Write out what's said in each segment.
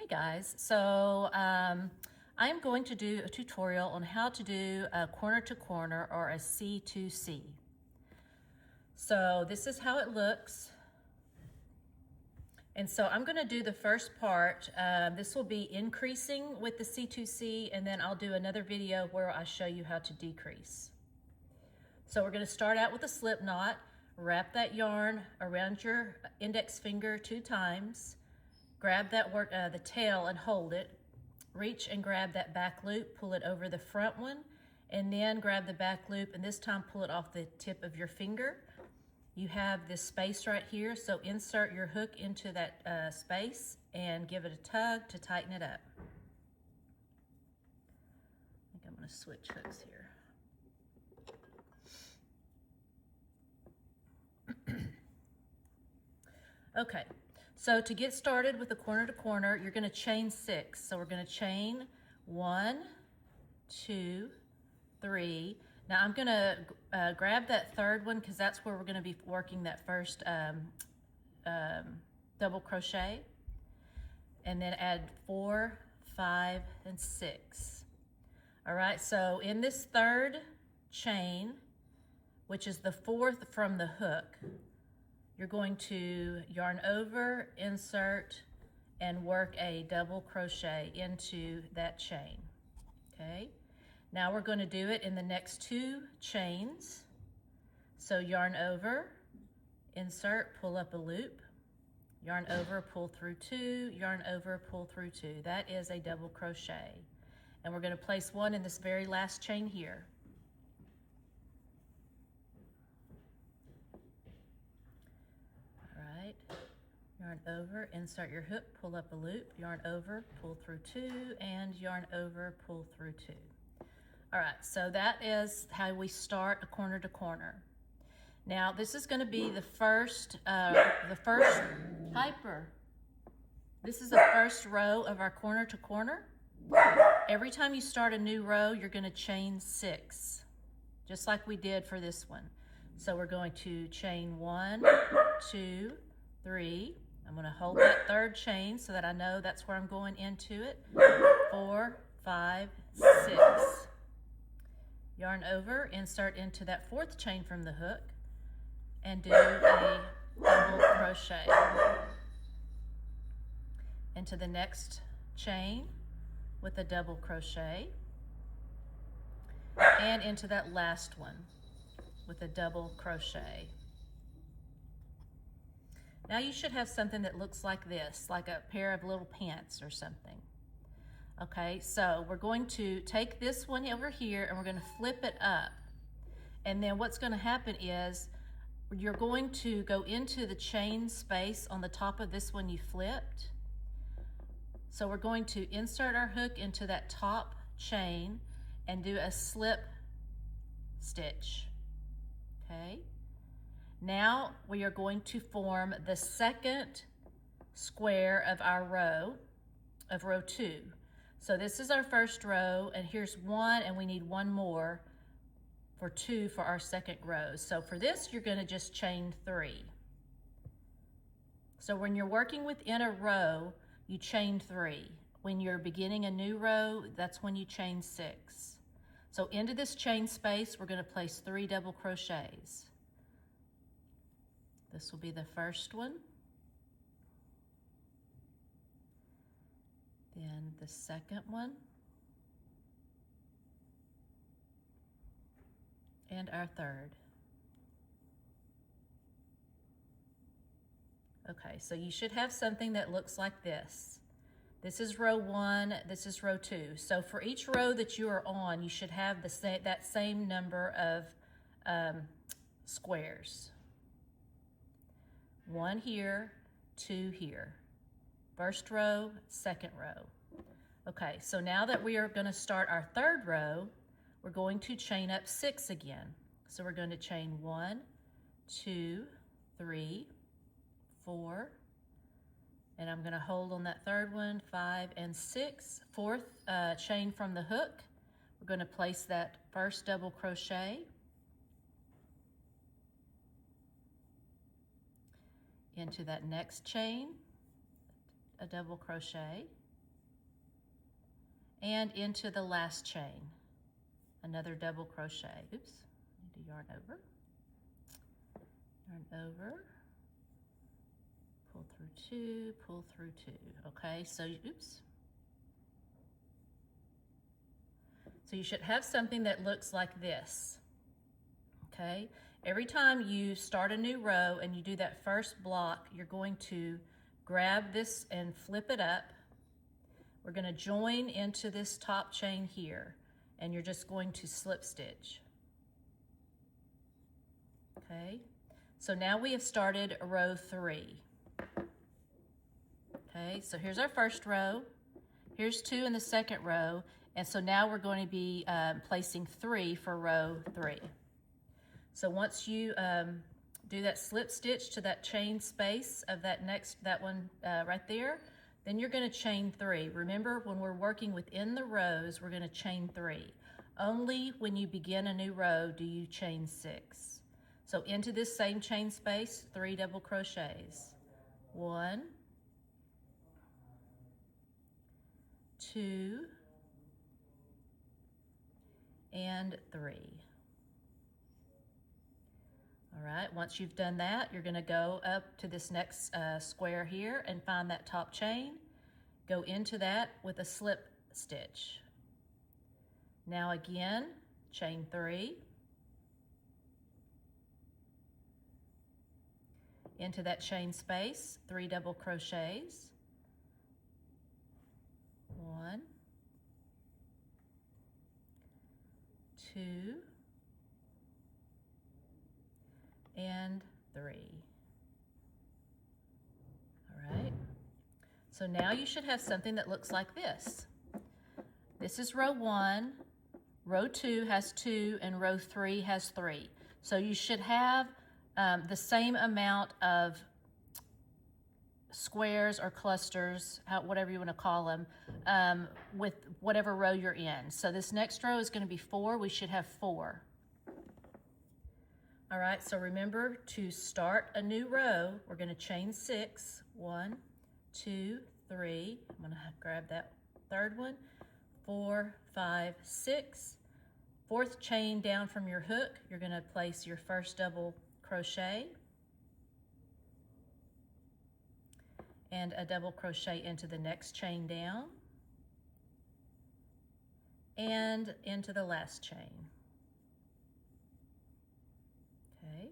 Hey guys, so I'm going to do a tutorial on how to do a corner to corner or a C2C. So this is how it looks. And so I'm going to do the first part. This will be increasing with the C2C, and then I'll do another video where I show you how to decrease. So we're going to start out with a slip knot. Wrap that yarn around your index finger 2 times. Grab that the tail and hold it. Reach and grab that back loop, pull it over the front one, and then grab the back loop, and this time pull it off the tip of your finger. You have this space right here, so insert your hook into that space and give it a tug to tighten it up. I think I'm going to switch hooks here. Okay, so to get started with the corner to corner, you're going to chain 6. So we're going to chain 1, 2, 3. Now I'm going to grab that third one because that's where we're going to be working that first double crochet, and then add 4, 5, and 6. All right, so in this third chain, which is the 4th from the hook, you're going to yarn over, insert, and work a double crochet into that chain, okay? Now we're going to do it in the next 2 chains. So yarn over, insert, pull up a loop, yarn over, pull through 2, yarn over, pull through 2. That is a double crochet. And we're going to place one in this very last chain here. Yarn over, insert your hook, pull up a loop, yarn over, pull through 2, and yarn over, pull through 2. All right, so that is how we start a corner to corner. Now this is going to be the first Piper. This is the first row of our corner to corner. Every time you start a new row, you're going to chain 6, just like we did for this one. So we're going to chain 1, 2, 3. I'm going to hold that third chain so that I know that's where I'm going into it. 4, 5, 6. Yarn over, insert into that 4th chain from the hook, and do a double crochet into the next chain with a double crochet, and into that last one with a double crochet. Now you should have something that looks like this, like a pair of little pants or something. Okay, so we're going to take this one over here and we're going to flip it up. And then what's going to happen is you're going to go into the chain space on the top of this one you flipped. So we're going to insert our hook into that top chain and do a slip stitch. Okay. Now we are going to form the second square of our row, of row 2. So this is our first row, and here's 1, and we need 1 more for 2 for our second row. So for this, you're going to just chain 3. So when you're working within a row, you chain 3. When you're beginning a new row, that's when you chain 6. So into this chain space, we're going to place 3 double crochets. This will be the first one, then the second one, and our third. Okay, so you should have something that looks like this. This is row 1, this is row 2. So for each row that you are on, you should have that same number of squares. 1 here, 2 here. First row, second row. Okay, so now that we are going to start our third row, we're going to chain up 6 again. So we're going to chain 1, 2, 3, 4, and I'm going to hold on that third one, 5 and 6. 4th chain from the hook, we're going to place that first double crochet into that next chain, a double crochet, and into the last chain, another double crochet. Oops, I need to yarn over, pull through two, pull through two. Okay, so oops. So you should have something that looks like this. Okay, every time you start a new row and you do that first block, you're going to grab this and flip it up. We're going to join into this top chain here, and you're just going to slip stitch. Okay, so now we have started row 3. Okay, so here's our first row, here's 2 in the second row, and so now we're going to be placing 3 for row 3. So once you do that slip stitch to that chain space of that one right there, then you're going to chain 3. Remember, when we're working within the rows, we're going to chain 3. Only when you begin a new row do you chain 6. So into this same chain space, 3 double crochets. 1, 2, and 3. All right, once you've done that, you're going to go up to this next square here and find that top chain. Go into that with a slip stitch. Now again, chain 3. Into that chain space, 3 double crochets. 1, 2, and 3. All right, so now you should have something that looks like this. This is row 1, row 2 has 2, and row 3 has 3. So you should have the same amount of squares or clusters, whatever you want to call them, with whatever row you're in. So this next row is going to be 4. We should have 4. All right, so remember, to start a new row, we're going to chain 6. 1, 2, 3. I'm going to grab that third one. 4, 5, 6. Fourth chain down from your hook, you're going to place your first double crochet and a double crochet into the next chain down and into the last chain. Okay,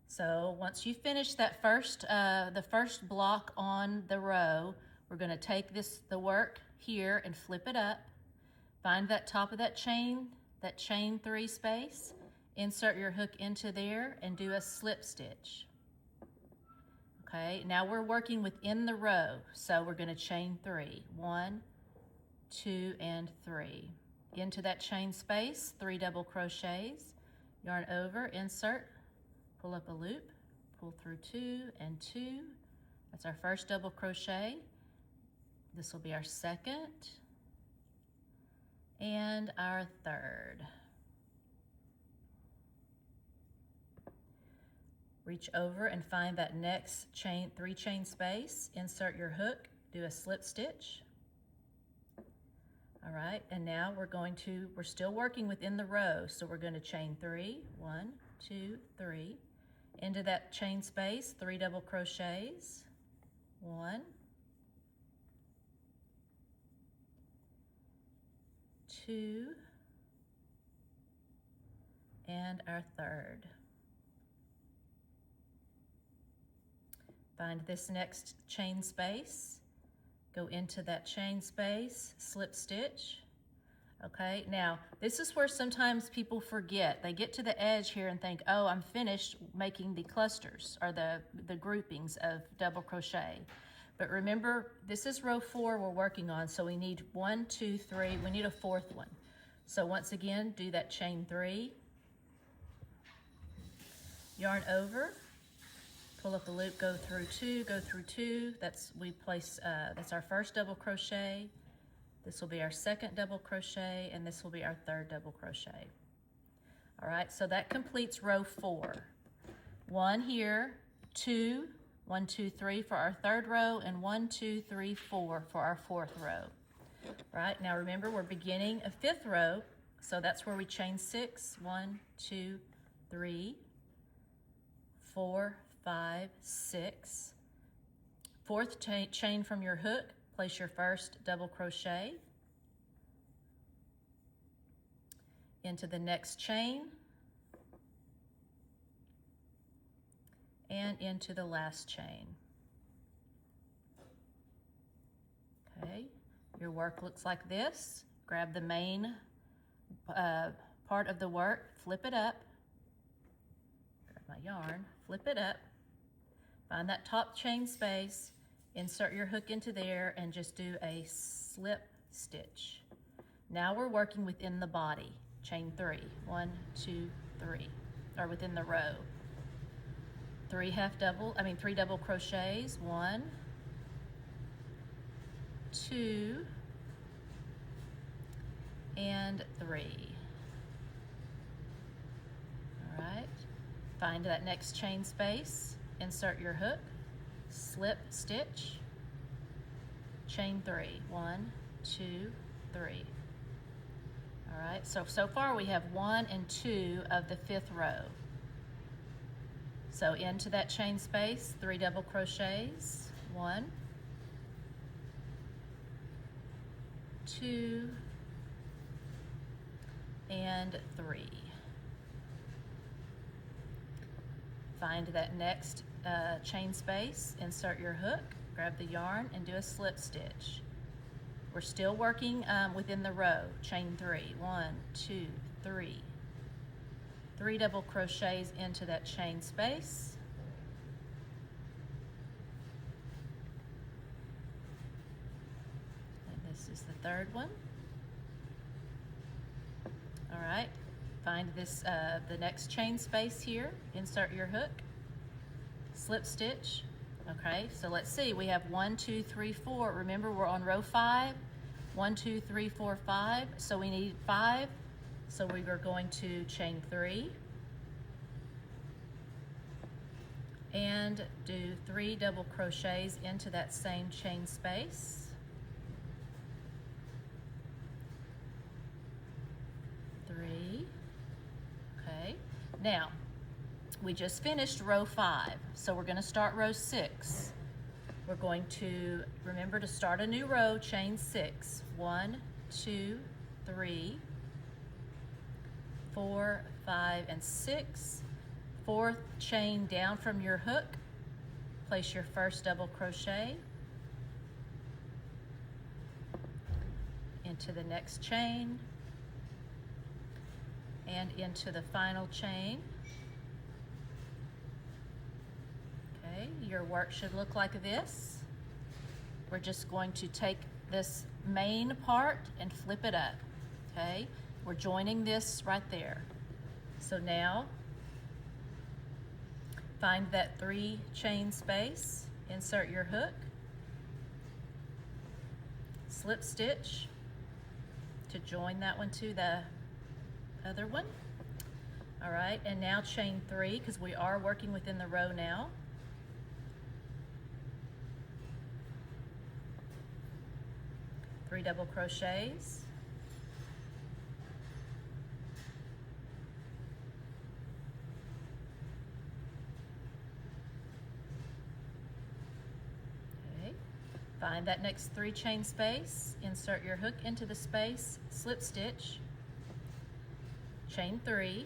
so once you finish that the first block on the row, we're going to take the work here and flip it up. Find that top of that chain 3 space, insert your hook into there and do a slip stitch. Okay, now we're working within the row, so we're going to chain 3. 1, 2, and 3. Into that chain space, 3 double crochets. Yarn over, insert, pull up a loop, pull through 2 and 2. That's our first double crochet. This will be our second and our third. Reach over and find that next 3 chain space, insert your hook, do a slip stitch. All right, and now we're still working within the row, so we're going to chain 3, 1, 2, 3. Into that chain space, 3 double crochets. 1, 2, and our third. Find this next chain space, go into that chain space, slip stitch. Okay, now this is where sometimes people forget. They get to the edge here and think, oh, I'm finished making the clusters or the groupings of double crochet. But remember, this is row 4 we're working on, so we need 1, 2, 3, we need a 4th one. So once again, do that chain 3, yarn over, pull up a loop, go through 2, that's our first double crochet. This will be our second double crochet, and this will be our third double crochet. All right, so that completes row 4. 1 here, 2, 1, 2, 3 for our third row, and 1, 2, 3, 4 for our 4th row. Right, now remember we're beginning a 5th row, so that's where we chain 6. 1, 2, 3, 4, 5, 6. 4th chain from your hook, place your first double crochet into the next chain and into the last chain. Okay, your work looks like this. Grab the main part of the work, flip it up, grab my yarn, flip it up, find that top chain space, insert your hook into there, and just do a slip stitch. Now we're working within the body. Chain 3. 1, 2, 3, or within the row. 3 double crochets. 1, 2, and 3. All right. Find that next chain space, insert your hook, slip stitch, chain 3. 1, 2, 3. All right, so far we have 1 and 2 of the 5th row. So into that chain space, 3 double crochets. 1, 2, and 3. Find that next chain space, insert your hook, grab the yarn, and do a slip stitch. We're still working within the row. Chain 3. 1, 2, 3. 3 double crochets into that chain space. And this is the 3rd one. All right, find this the next chain space here, insert your hook, slip stitch. Okay, so let's see, we have 1, 2, 3, 4. Remember, we're on row 5. 1, 2, 3, 4, 5. So we need 5. So we are going to chain 3 and do 3 double crochets into that same chain space. 3. Okay, now we just finished row 5, so we're going to start row 6. We're going to remember to start a new row, chain 6. 1, 2, 3, 4, 5, and 6. 4th chain down from your hook, place your first double crochet into the next chain and into the final chain. Okay, your work should look like this. We're just going to take this main part and flip it up. Okay, we're joining this right there. So now find that 3 chain space, insert your hook, slip stitch to join that one to the other one. All right, and now chain 3, because we are working within the row now. Three double crochets. Find that next 3 chain space, insert your hook into the space, slip stitch, chain 3,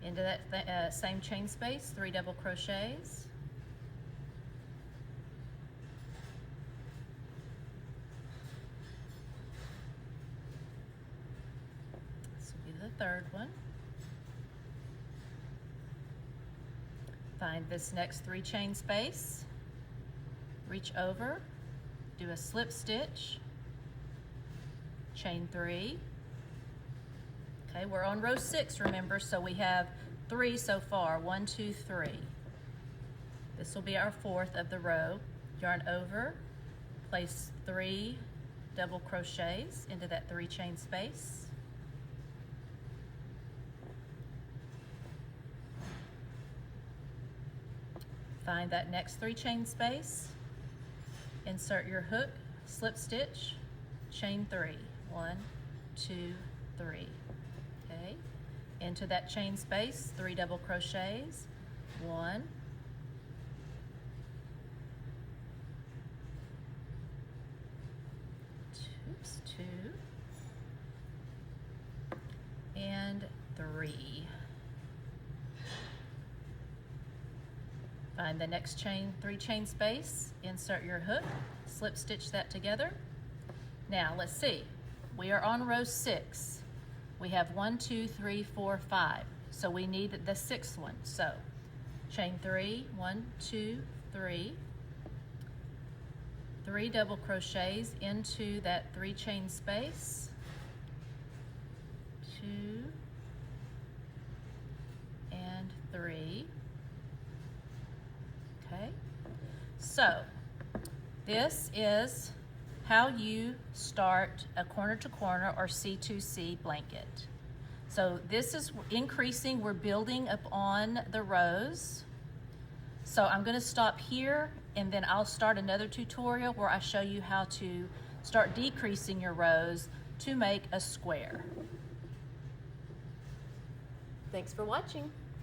into that same chain space, 3 double crochets, this will be the 3rd one. Find this next 3 chain space, reach over, do a slip stitch, chain 3. Okay, we're on row 6, remember, so we have 3 so far. 1, 2, 3. This will be our 4th of the row. Yarn over, place 3 double crochets into that 3 chain space. Find that next 3 chain space, insert your hook, slip stitch, chain 3, 1, 2, 3, okay, into that chain space, 3 double crochets, 1, 2, and 3. Find the next chain, 3 chain space, insert your hook, slip stitch that together. Now let's see, we are on row 6. We have 1, 2, 3, 4, 5. So we need the 6th one. So chain 3, 1, 2, 3. 3 double crochets into that 3 chain space. 2 and 3. Okay, so this is how you start a corner to corner or C2C blanket. So this is increasing, we're building up on the rows. So I'm going to stop here and then I'll start another tutorial where I show you how to start decreasing your rows to make a square. Thanks for watching.